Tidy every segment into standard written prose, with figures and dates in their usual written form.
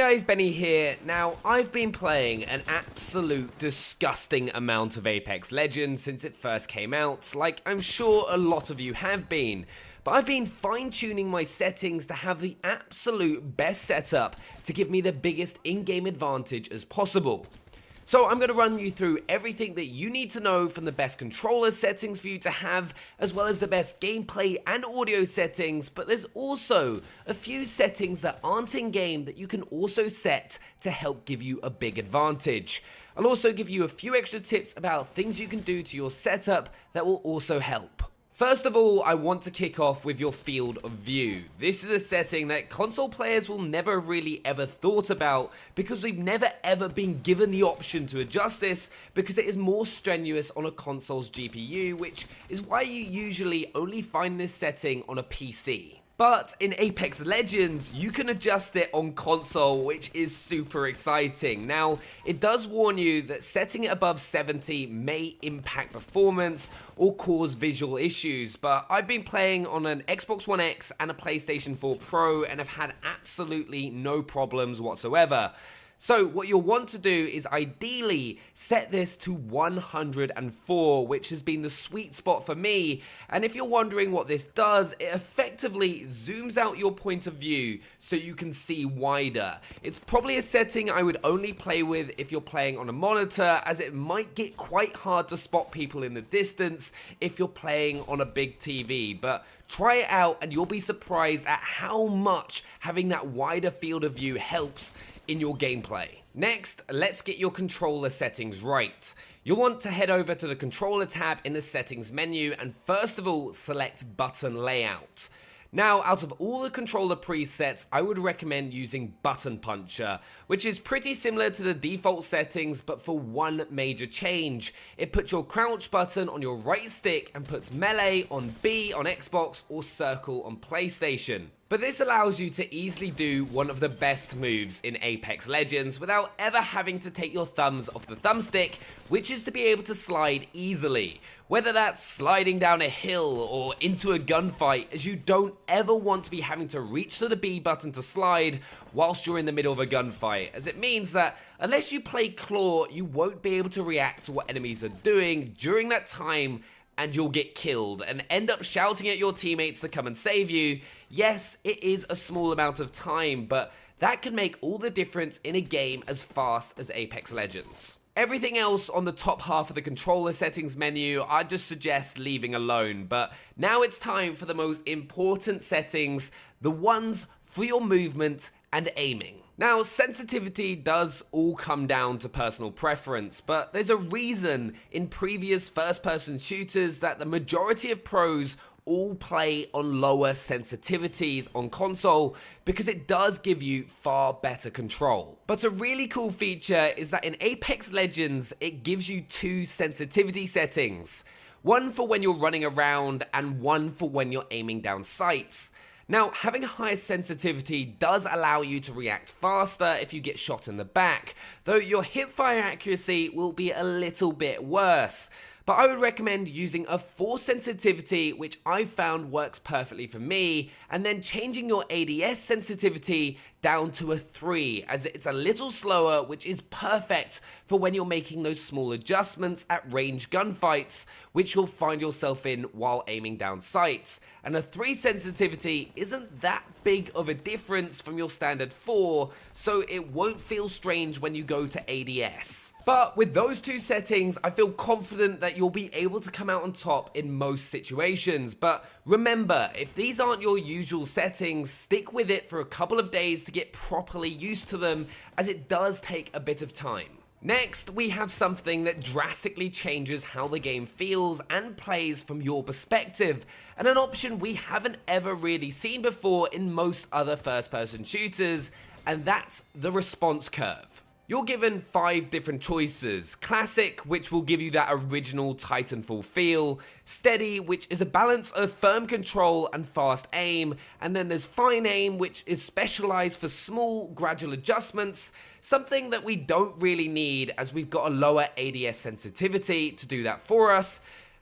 guys, Benny here. Now, I've been playing an absolute disgusting amount of Apex Legends since it first came out, like I'm sure a lot of you have been. But I've been fine-tuning my settings to have the absolute best setup to give me the biggest in-game advantage as possible. So I'm going to run you through everything that you need to know, from the best controller settings for you to have, as well as the best gameplay and audio settings, but there's also a few settings that aren't in game that you can also set to help give you a big advantage. I'll also give you a few extra tips about things you can do to your setup that will also help. First of all, I want to kick off with your field of view. This is a setting that console players will never really ever thought about because we've never ever been given the option to adjust this because it is more strenuous on a console's GPU, which is why you usually only find this setting on a PC. But in Apex Legends, you can adjust it on console, which is super exciting. Now, it does warn you that setting it above 70 may impact performance or cause visual issues, but I've been playing on an Xbox One X and a PlayStation 4 Pro and have had absolutely no problems whatsoever. So what you'll want to do is ideally set this to 104, which has been the sweet spot for me. And if you're wondering what this does, it effectively zooms out your point of view so you can see wider. It's probably a setting I would only play with if you're playing on a monitor, as it might get quite hard to spot people in the distance if you're playing on a big TV. But try it out and you'll be surprised at how much having that wider field of view helps in your gameplay. Next, let's get your controller settings right. You'll want to head over to the controller tab in the settings menu and first of all select button layout. Now, out of all the controller presets, I would recommend using Button Puncher, which is pretty similar to the default settings, but for one major change. It puts your crouch button on your right stick and puts melee on B on Xbox or circle on PlayStation. But this allows you to easily do one of the best moves in Apex Legends without ever having to take your thumbs off the thumbstick, which is to be able to slide easily. Whether that's sliding down a hill or into a gunfight, as you don't ever want to be having to reach to the B button to slide whilst you're in the middle of a gunfight, as it means that unless you play Claw, you won't be able to react to what enemies are doing during that time, and you'll get killed and end up shouting at your teammates to come and save you. Yes, it is a small amount of time, but that can make all the difference in a game as fast as Apex Legends. Everything else on the top half of the controller settings menu, I just suggest leaving alone, but now it's time for the most important settings, the ones for your movement and aiming. Now, sensitivity does all come down to personal preference, but there's a reason in previous first-person shooters that the majority of pros all play on lower sensitivities on console because it does give you far better control. But a really cool feature is that in Apex Legends, it gives you two sensitivity settings. One for when you're running around and one for when you're aiming down sights. Now, having a higher sensitivity does allow you to react faster if you get shot in the back, though your hipfire accuracy will be a little bit worse. But I would recommend using a 4 sensitivity, which I've found works perfectly for me, and then changing your ADS sensitivity down to a 3, as it's a little slower, which is perfect for when you're making those small adjustments at range gunfights, which you'll find yourself in while aiming down sights. And a 3 sensitivity isn't that big of a difference from your standard 4, so it won't feel strange when you go to ADS. But with those two settings, I feel confident that you'll be able to come out on top in most situations. But remember, if these aren't your usual settings, stick with it for a couple of days to get properly used to them, as it does take a bit of time. Next, we have something that drastically changes how the game feels and plays from your perspective, and an option we haven't ever really seen before in most other first-person shooters, and that's the response curve. You're given 5 different choices. Classic, which will give you that original Titanfall feel. Steady, which is a balance of firm control and fast aim. And then there's fine aim, which is specialized for small, gradual adjustments. Something that we don't really need, as we've got a lower ADS sensitivity to do that for us.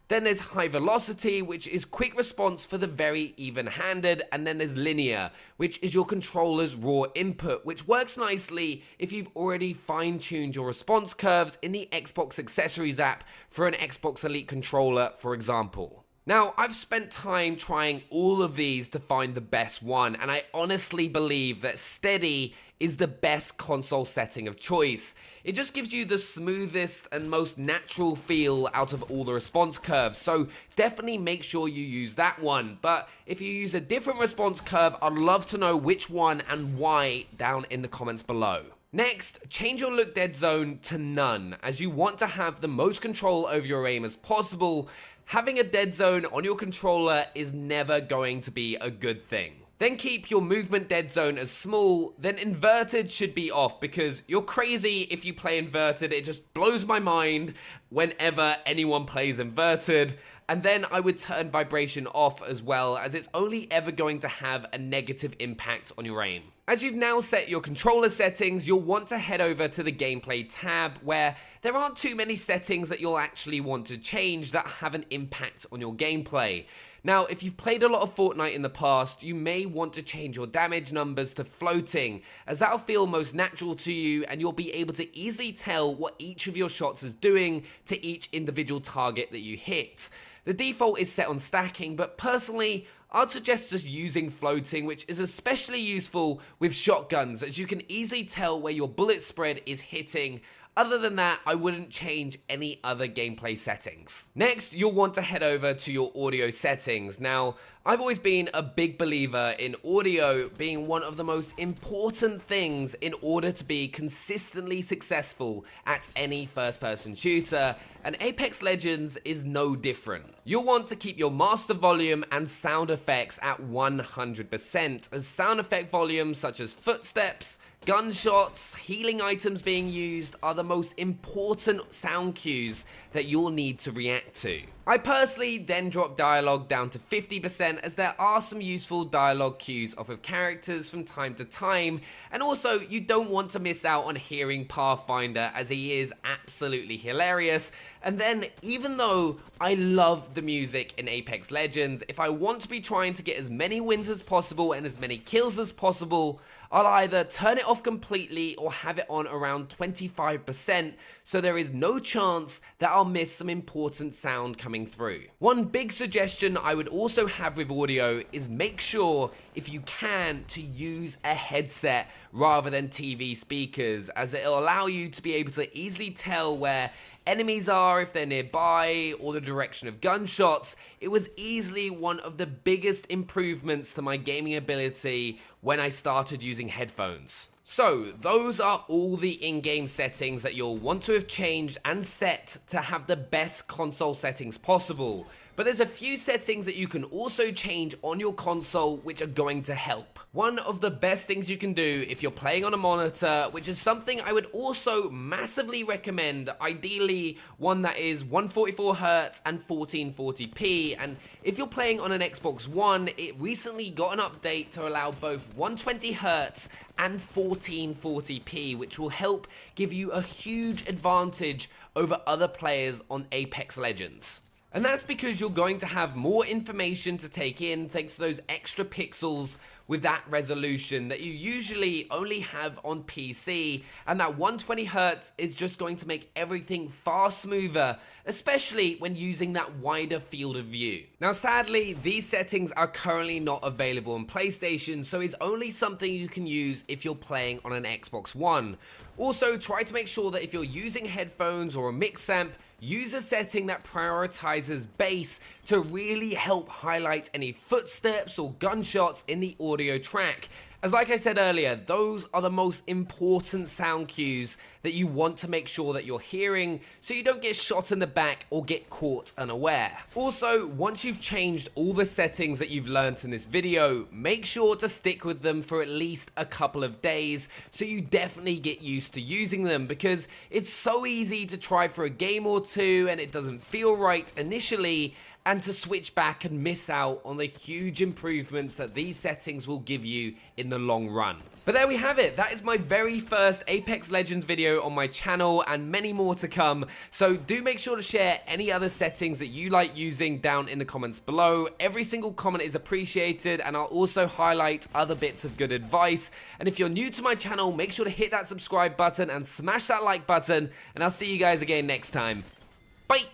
Then there's high velocity, which is quick response for the very even-handed, and then there's linear, which is your controller's raw input, which works nicely if you've already fine-tuned your response curves in the Xbox Accessories app for an Xbox Elite controller, for example. Now, I've spent time trying all of these to find the best one, and I honestly believe that steady is the best console setting of choice. It just gives you the smoothest and most natural feel out of all the response curves, so definitely make sure you use that one. But if you use a different response curve, I'd love to know which one and why down in the comments below. Next, change your look dead zone to none, as you want to have the most control over your aim as possible. Having a dead zone on your controller is never going to be a good thing. Then keep your movement dead zone as small, then inverted should be off, because you're crazy if you play inverted. It just blows my mind whenever anyone plays inverted. And then I would turn vibration off as well, as it's only ever going to have a negative impact on your aim. As you've now set your controller settings, you'll want to head over to the gameplay tab, where there aren't too many settings that you'll actually want to change that have an impact on your gameplay. Now, if you've played a lot of Fortnite in the past, you may want to change your damage numbers to floating, as that'll feel most natural to you, and you'll be able to easily tell what each of your shots is doing to each individual target that you hit. The default is set on stacking, but personally, I'd suggest just using floating, which is especially useful with shotguns, as you can easily tell where your bullet spread is hitting. Other than that, I wouldn't change any other gameplay settings. Next, you'll want to head over to your audio settings. Now, I've always been a big believer in audio being one of the most important things in order to be consistently successful at any first-person shooter, and Apex Legends is no different. You'll want to keep your master volume and sound effects at 100%, as sound effect volumes such as footsteps, gunshots, healing items being used are the most important sound cues that you'll need to react to. I personally then drop dialogue down to 50%, as there are some useful dialogue cues off of characters from time to time, and also you don't want to miss out on hearing Pathfinder, as he is absolutely hilarious. And then, even though I love the music in Apex Legends, if I want to be trying to get as many wins as possible and as many kills as possible, I'll either turn it off completely or have it on around 25%, so there is no chance that I'll miss some important sound coming through. One big suggestion I would also have with audio is make sure, if you can, to use a headset rather than TV speakers, as it'll allow you to be able to easily tell where enemies are if they're nearby, or the direction of gunshots. It was easily one of the biggest improvements to my gaming ability when I started using headphones. So, those are all the in-game settings that you'll want to have changed and set to have the best console settings possible. But there's a few settings that you can also change on your console which are going to help. One of the best things you can do if you're playing on a monitor, which is something I would also massively recommend, ideally one that is 144Hz and 1440p, and if you're playing on an Xbox One, it recently got an update to allow both 120Hz and 1440p, which will help give you a huge advantage over other players on Apex Legends. And that's because you're going to have more information to take in thanks to those extra pixels with that resolution that you usually only have on PC, and that 120Hz is just going to make everything far smoother, especially when using that wider field of view. Now sadly, these settings are currently not available on PlayStation, so it's only something you can use if you're playing on an Xbox One. Also, try to make sure that if you're using headphones or a mix amp, use a setting that prioritizes bass to really help highlight any footsteps or gunshots in the audio track. As like I said earlier, those are the most important sound cues that you want to make sure that you're hearing, so you don't get shot in the back or get caught unaware. Also, once you've changed all the settings that you've learned in this video, make sure to stick with them for at least a couple of days so you definitely get used to using them, because it's so easy to try for a game or two and it doesn't feel right initially, and to switch back and miss out on the huge improvements that these settings will give you in the long run. But there we have it. That is my very first Apex Legends video on my channel, and many more to come. So do make sure to share any other settings that you like using down in the comments below. Every single comment is appreciated, and I'll also highlight other bits of good advice. And if you're new to my channel, make sure to hit that subscribe button and smash that like button, and I'll see you guys again next time. Bye!